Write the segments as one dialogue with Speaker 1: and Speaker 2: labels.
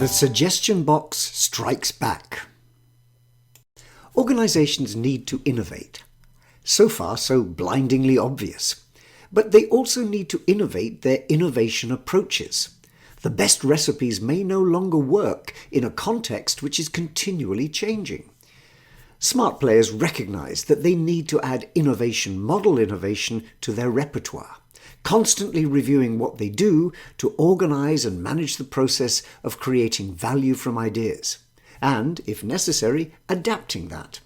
Speaker 1: suggestion box strikes back. Organizations need to innovate. So far, so blindingly obvious. But they also need to innovate their innovation approaches. The best recipes may no longer work in a context which is continually changing. Smart players recognize that they need to add model innovation to their repertoire, constantly reviewing what they do to organize and manage the process of creating value from ideas, and, if necessary, adapting that.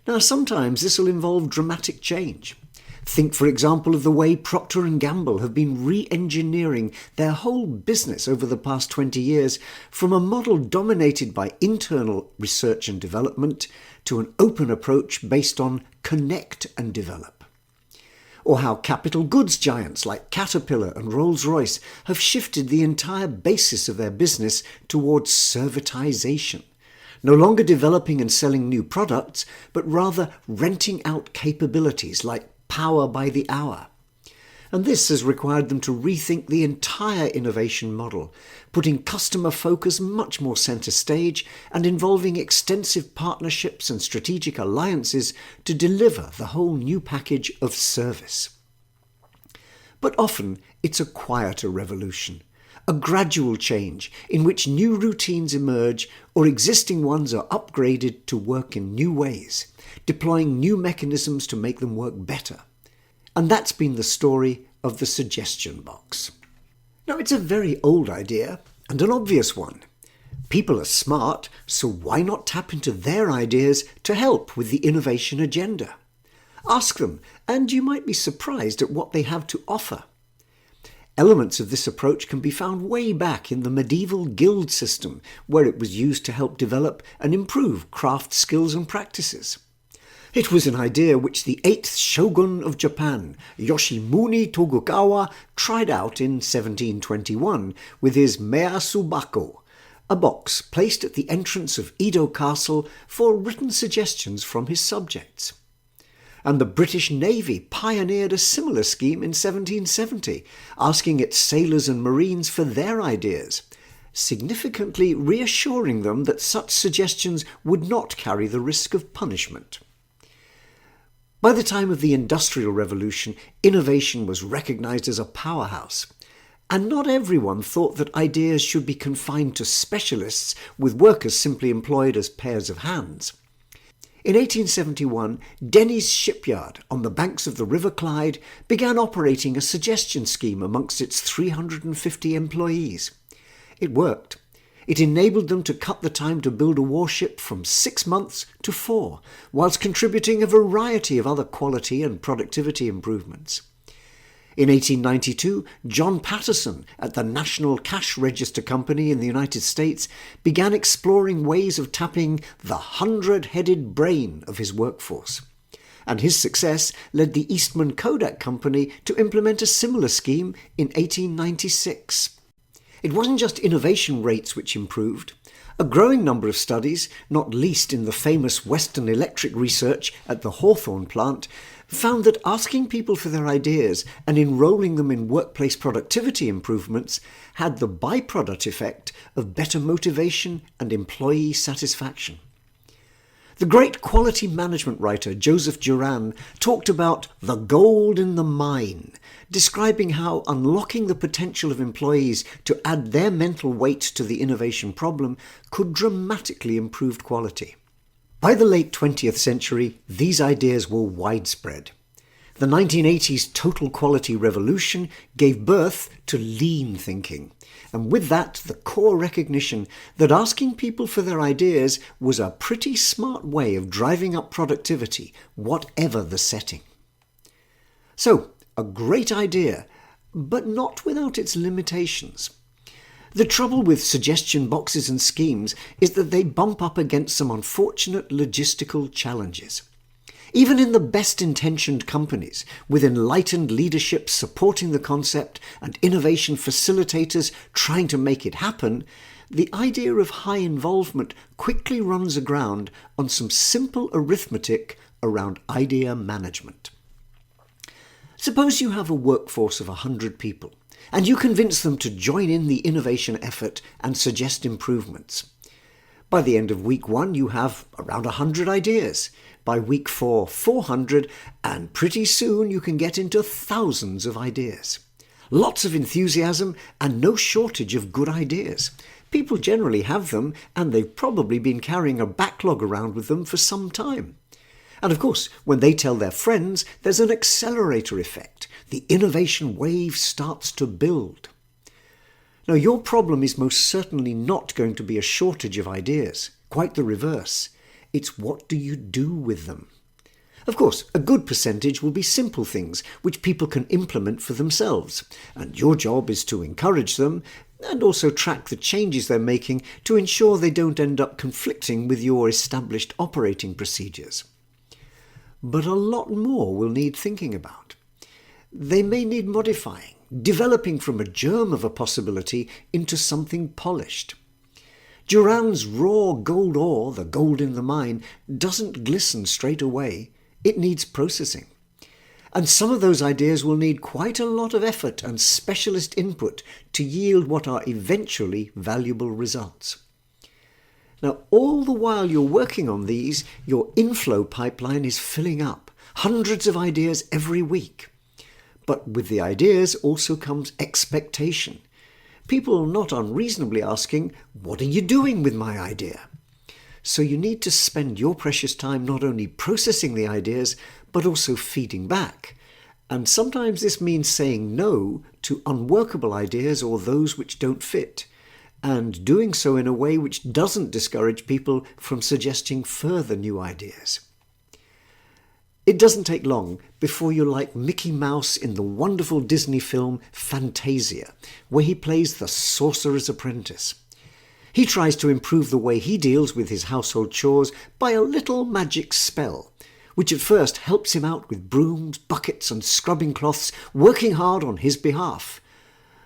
Speaker 1: Now, sometimes this will involve dramatic change. Think, for example, of the way Procter & Gamble have been re-engineering their whole business over the past 20 years from a model dominated by internal research and development to an open approach based on connect and develop. Or how capital goods giants like Caterpillar and Rolls-Royce have shifted the entire basis of their business towards servitization, no longer developing and selling new products, but rather renting out capabilities like power by the hour. And this has required them to rethink the entire innovation model, putting customer focus much more centre stage and involving extensive partnerships and strategic alliances to deliver the whole new package of service. But often it's a quieter revolution, a gradual change in which new routines emerge or existing ones are upgraded to work in new ways, deploying new mechanisms to make them work better. And that's been the story of the suggestion box. Now, it's a very old idea and an obvious one. People are smart, so why not tap into their ideas to help with the innovation agenda? Ask them, and you might be surprised at what they have to offer. Elements of this approach can be found way back in the medieval guild system, where it was used to help develop and improve craft skills and practices. It was an idea which the 8th shogun of Japan, Yoshimune Tokugawa, tried out in 1721 with his Measubako, a box placed at the entrance of Edo Castle for written suggestions from his subjects. And the British Navy pioneered a similar scheme in 1770, asking its sailors and marines for their ideas, significantly reassuring them that such suggestions would not carry the risk of punishment. By the time of the Industrial Revolution, innovation was recognized as a powerhouse, and not everyone thought that ideas should be confined to specialists, with workers simply employed as pairs of hands. In 1871, Denny's shipyard on the banks of the River Clyde began operating a suggestion scheme amongst its 350 employees. It worked. It enabled them to cut the time to build a warship from 6 months to 4, whilst contributing a variety of other quality and productivity improvements. In 1892, John Patterson at the National Cash Register Company in the United States began exploring ways of tapping the 100-headed brain of his workforce. And his success led the Eastman Kodak Company to implement a similar scheme in 1896. It wasn't just innovation rates which improved. A growing number of studies, not least in the famous Western Electric research at the Hawthorne plant, found that asking people for their ideas and enrolling them in workplace productivity improvements had the byproduct effect of better motivation and employee satisfaction. The great quality management writer Joseph Juran talked about the gold in the mine, describing how unlocking the potential of employees to add their mental weight to the innovation problem could dramatically improve quality. By the late 20th century, these ideas were widespread. The 1980s total quality revolution gave birth to lean thinking, and with that the core recognition that asking people for their ideas was a pretty smart way of driving up productivity, whatever the setting. So, a great idea, but not without its limitations. The trouble with suggestion boxes and schemes is that they bump up against some unfortunate logistical challenges. Even in the best-intentioned companies, with enlightened leadership supporting the concept and innovation facilitators trying to make it happen, the idea of high involvement quickly runs aground on some simple arithmetic around idea management. Suppose you have a workforce of 100 people, and you convince them to join in the innovation effort and suggest improvements. By the end of week 1, you have around 100 ideas. By week 4, 400, and pretty soon you can get into thousands of ideas. Lots of enthusiasm and no shortage of good ideas. People generally have them, and they've probably been carrying a backlog around with them for some time. And of course, when they tell their friends, there's an accelerator effect. The innovation wave starts to build. Now, your problem is most certainly not going to be a shortage of ideas. Quite the reverse. It's what do you do with them? Of course, a good percentage will be simple things which people can implement for themselves, and your job is to encourage them and also track the changes they're making to ensure they don't end up conflicting with your established operating procedures. But a lot more will need thinking about. They may need modifying, developing from a germ of a possibility into something polished. Duran's raw gold ore, the gold in the mine, doesn't glisten straight away. It needs processing. And some of those ideas will need quite a lot of effort and specialist input to yield what are eventually valuable results. Now, all the while you're working on these, your inflow pipeline is filling up. Hundreds of ideas every week. But with the ideas also comes expectation. People not unreasonably asking, what are you doing with my idea? So you need to spend your precious time not only processing the ideas, but also feeding back. And sometimes this means saying no to unworkable ideas or those which don't fit, and doing so in a way which doesn't discourage people from suggesting further new ideas. It doesn't take long before you're like Mickey Mouse in the wonderful Disney film Fantasia, where he plays the sorcerer's apprentice. He tries to improve the way he deals with his household chores by a little magic spell, which at first helps him out with brooms, buckets and scrubbing cloths, working hard on his behalf.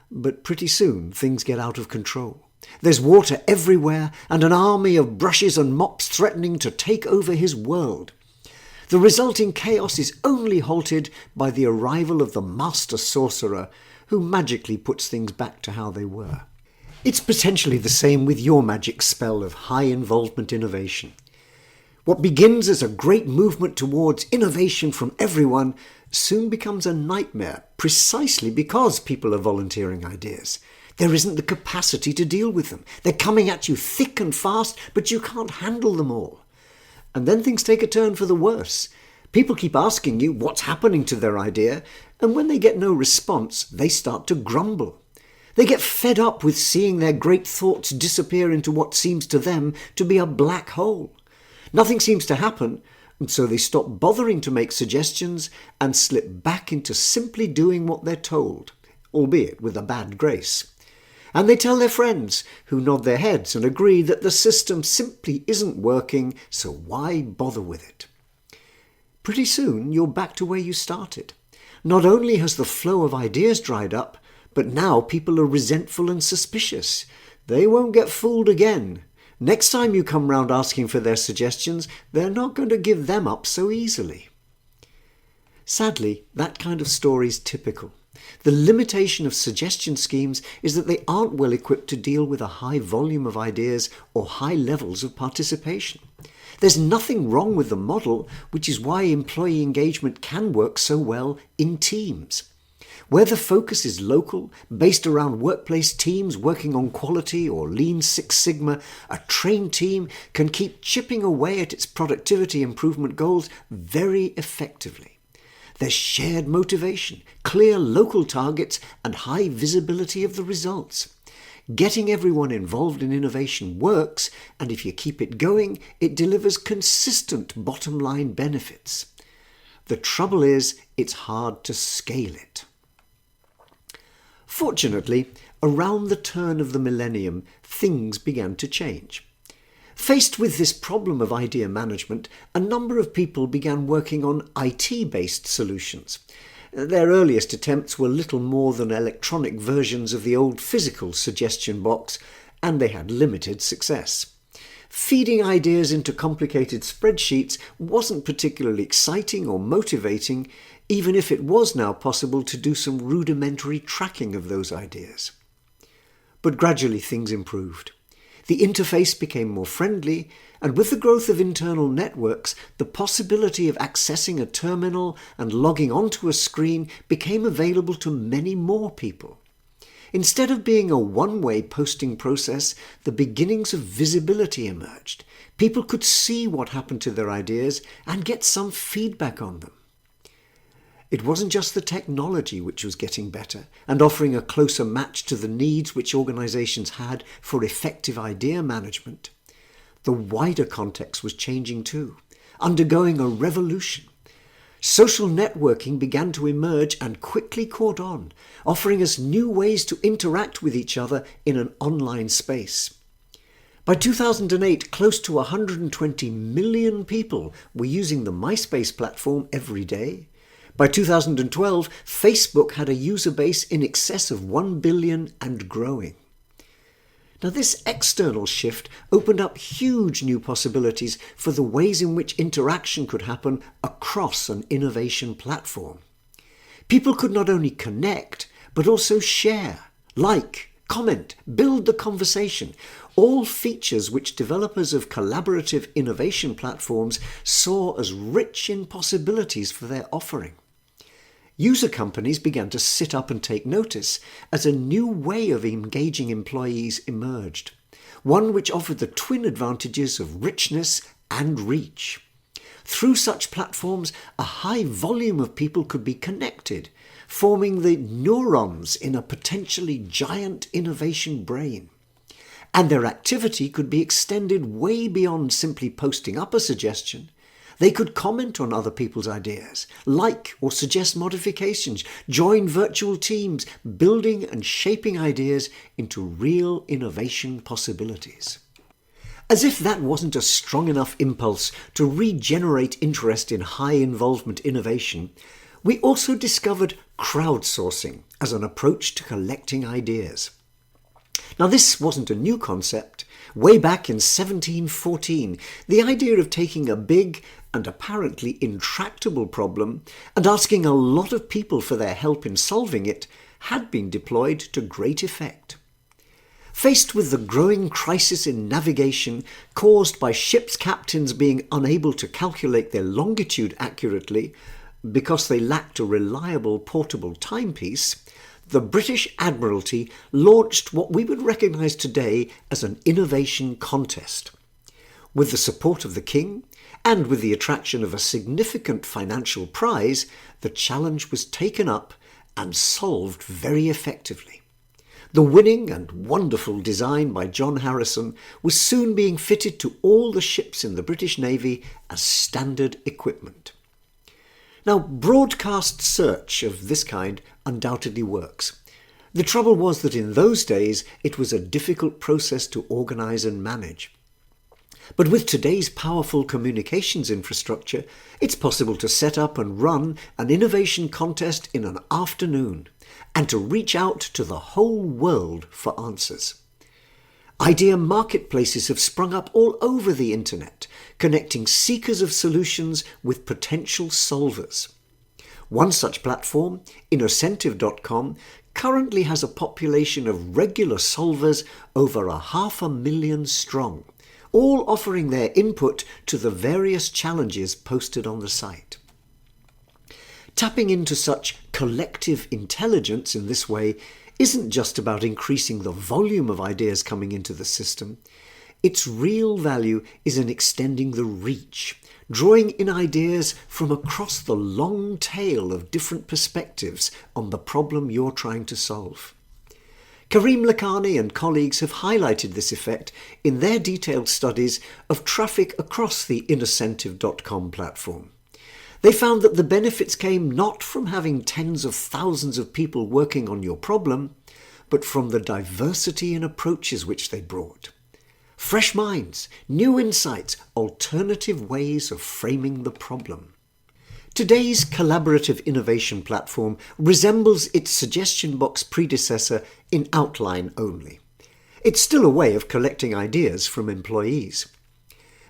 Speaker 1: But pretty soon things get out of control. There's water everywhere and an army of brushes and mops threatening to take over his world. The resulting chaos is only halted by the arrival of the master sorcerer, who magically puts things back to how they were. It's potentially the same with your magic spell of high-involvement innovation. What begins as a great movement towards innovation from everyone soon becomes a nightmare precisely because people are volunteering ideas. There isn't the capacity to deal with them. They're coming at you thick and fast, but you can't handle them all. And then things take a turn for the worse. People keep asking you what's happening to their idea, and when they get no response, they start to grumble. They get fed up with seeing their great thoughts disappear into what seems to them to be a black hole. Nothing seems to happen, and so they stop bothering to make suggestions and slip back into simply doing what they're told, albeit with a bad grace. And they tell their friends, who nod their heads and agree that the system simply isn't working, so why bother with it? Pretty soon you're back to where you started. Not only has the flow of ideas dried up, but now people are resentful and suspicious. They won't get fooled again. Next time you come round asking for their suggestions, they're not going to give them up so easily. Sadly, that kind of story is typical. The limitation of suggestion schemes is that they aren't well equipped to deal with a high volume of ideas or high levels of participation. There's nothing wrong with the model, which is why employee engagement can work so well in teams. Where the focus is local, based around workplace teams working on quality or Lean Six Sigma, a trained team can keep chipping away at its productivity improvement goals very effectively. There's shared motivation, clear local targets, and high visibility of the results. Getting everyone involved in innovation works, and if you keep it going, it delivers consistent bottom-line benefits. The trouble is, it's hard to scale it. Fortunately, around the turn of the millennium, things began to change. Faced with this problem of idea management, a number of people began working on IT-based solutions. Their earliest attempts were little more than electronic versions of the old physical suggestion box, and they had limited success. Feeding ideas into complicated spreadsheets wasn't particularly exciting or motivating, even if it was now possible to do some rudimentary tracking of those ideas. But gradually things improved. The interface became more friendly, and with the growth of internal networks, the possibility of accessing a terminal and logging onto a screen became available to many more people. Instead of being a one-way posting process, the beginnings of visibility emerged. People could see what happened to their ideas and get some feedback on them. It wasn't just the technology which was getting better and offering a closer match to the needs which organizations had for effective idea management. The wider context was changing too, undergoing a revolution. Social networking began to emerge and quickly caught on, offering us new ways to interact with each other in an online space. By 2008, close to 120 million people were using the MySpace platform every day. By 2012, Facebook had a user base in excess of 1 billion and growing. Now, this external shift opened up huge new possibilities for the ways in which interaction could happen across an innovation platform. People could not only connect, but also share, like, comment, build the conversation, all features which developers of collaborative innovation platforms saw as rich in possibilities for their offering. User companies began to sit up and take notice as a new way of engaging employees emerged, one which offered the twin advantages of richness and reach. Through such platforms, a high volume of people could be connected, forming the neurons in a potentially giant innovation brain. And their activity could be extended way beyond simply posting up a suggestion. They could comment on other people's ideas, like or suggest modifications, join virtual teams, building and shaping ideas into real innovation possibilities. As if that wasn't a strong enough impulse to regenerate interest in high-involvement innovation, we also discovered crowdsourcing as an approach to collecting ideas. Now, this wasn't a new concept. Way back in 1714, the idea of taking a big and apparently intractable problem and asking a lot of people for their help in solving it had been deployed to great effect. Faced with the growing crisis in navigation caused by ships' captains being unable to calculate their longitude accurately because they lacked a reliable portable timepiece, the British Admiralty launched what we would recognise today as an innovation contest. With the support of the King, and with the attraction of a significant financial prize, the challenge was taken up and solved very effectively. The winning and wonderful design by John Harrison was soon being fitted to all the ships in the British Navy as standard equipment. Now, broadcast search of this kind undoubtedly works. The trouble was that in those days it was a difficult process to organise and manage. But with today's powerful communications infrastructure, it's possible to set up and run an innovation contest in an afternoon and to reach out to the whole world for answers. Idea marketplaces have sprung up all over the internet, connecting seekers of solutions with potential solvers. One such platform, innocentive.com, currently has a population of regular solvers over 500,000 strong, all offering their input to the various challenges posted on the site. Tapping into such collective intelligence in this way isn't just about increasing the volume of ideas coming into the system. Its real value is in extending the reach, drawing in ideas from across the long tail of different perspectives on the problem you're trying to solve. Karim Lakhani and colleagues have highlighted this effect in their detailed studies of traffic across the innocentive.com platform. They found that the benefits came not from having tens of thousands of people working on your problem, but from the diversity in approaches which they brought. Fresh minds, new insights, alternative ways of framing the problem. Today's collaborative innovation platform resembles its suggestion box predecessor in outline only. It's still a way of collecting ideas from employees.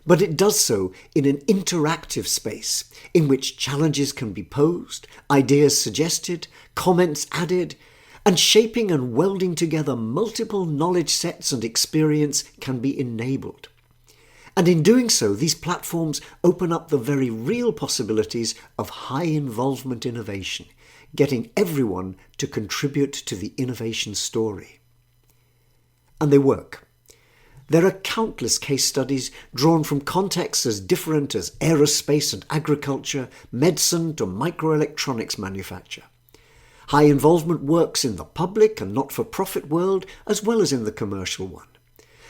Speaker 1: But it does so in an interactive space in which challenges can be posed, ideas suggested, comments added, and shaping and welding together multiple knowledge sets and experience can be enabled. And in doing so, these platforms open up the very real possibilities of high involvement innovation, getting everyone to contribute to the innovation story. And they work. There are countless case studies drawn from contexts as different as aerospace and agriculture, medicine to microelectronics manufacture. High involvement works in the public and not-for-profit world as well as in the commercial one.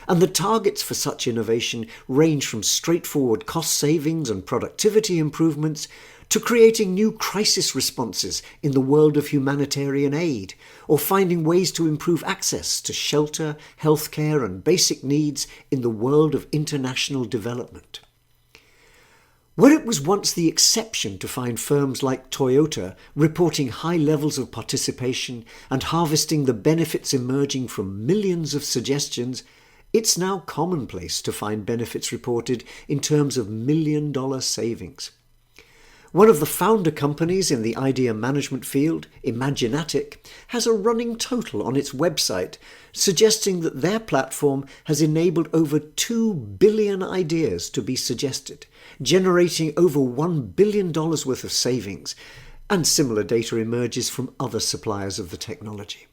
Speaker 1: And the targets for such innovation range from straightforward cost savings and productivity improvements to creating new crisis responses in the world of humanitarian aid, or finding ways to improve access to shelter, healthcare and basic needs in the world of international development. Where it was once the exception to find firms like Toyota reporting high levels of participation and harvesting the benefits emerging from millions of suggestions, it's now commonplace to find benefits reported in terms of million-dollar savings. One of the founder companies in the idea management field, Imaginatic, has a running total on its website suggesting that their platform has enabled over 2 billion ideas to be suggested, generating over $1 billion worth of savings, and similar data emerges from other suppliers of the technology.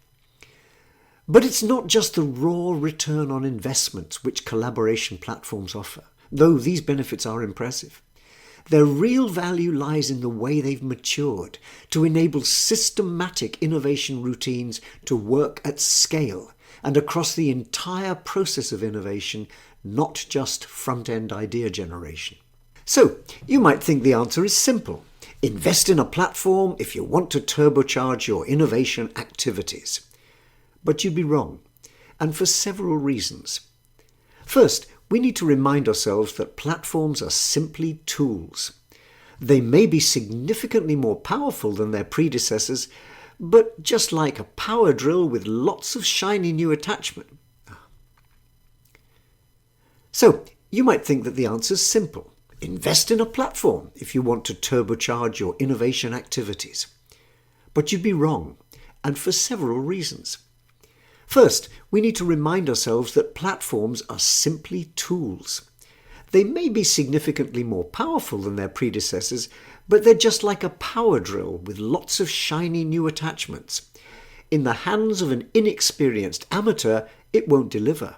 Speaker 1: But it's not just the raw return on investment which collaboration platforms offer, though these benefits are impressive. Their real value lies in the way they've matured to enable systematic innovation routines to work at scale and across the entire process of innovation, not just front-end idea generation. So, you might think the answer is simple. Invest in a platform if you want to turbocharge your innovation activities. But you'd be wrong, and for several reasons. First, we need to remind ourselves that platforms are simply tools. They may be significantly more powerful than their predecessors, but just like a power drill with lots of shiny new attachment. So, you might think that the answer is simple. Invest in a platform if you want to turbocharge your innovation activities. But you'd be wrong, and for several reasons. First, we need to remind ourselves that platforms are simply tools. They may be significantly more powerful than their predecessors, but they're just like a power drill with lots of shiny new attachments. In the hands of an inexperienced amateur, it won't deliver,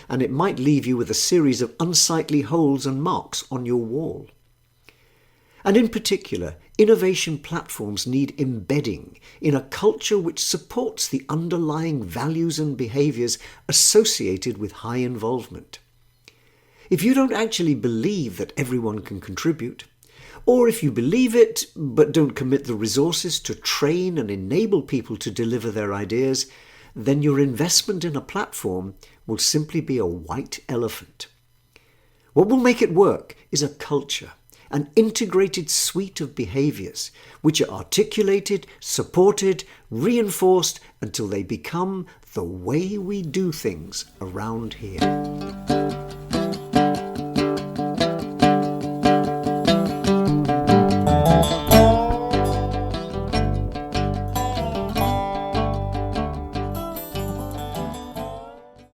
Speaker 1: and it might leave you with a series of unsightly holes and marks on your wall. And in particular, innovation platforms need embedding in a culture which supports the underlying values and behaviours associated with high involvement. If you don't actually believe that everyone can contribute, or if you believe it but don't commit the resources to train and enable people to deliver their ideas, then your investment in a platform will simply be a white elephant. What will make it work is a culture, an integrated suite of behaviours which are articulated, supported, reinforced until they become the way we do things around here.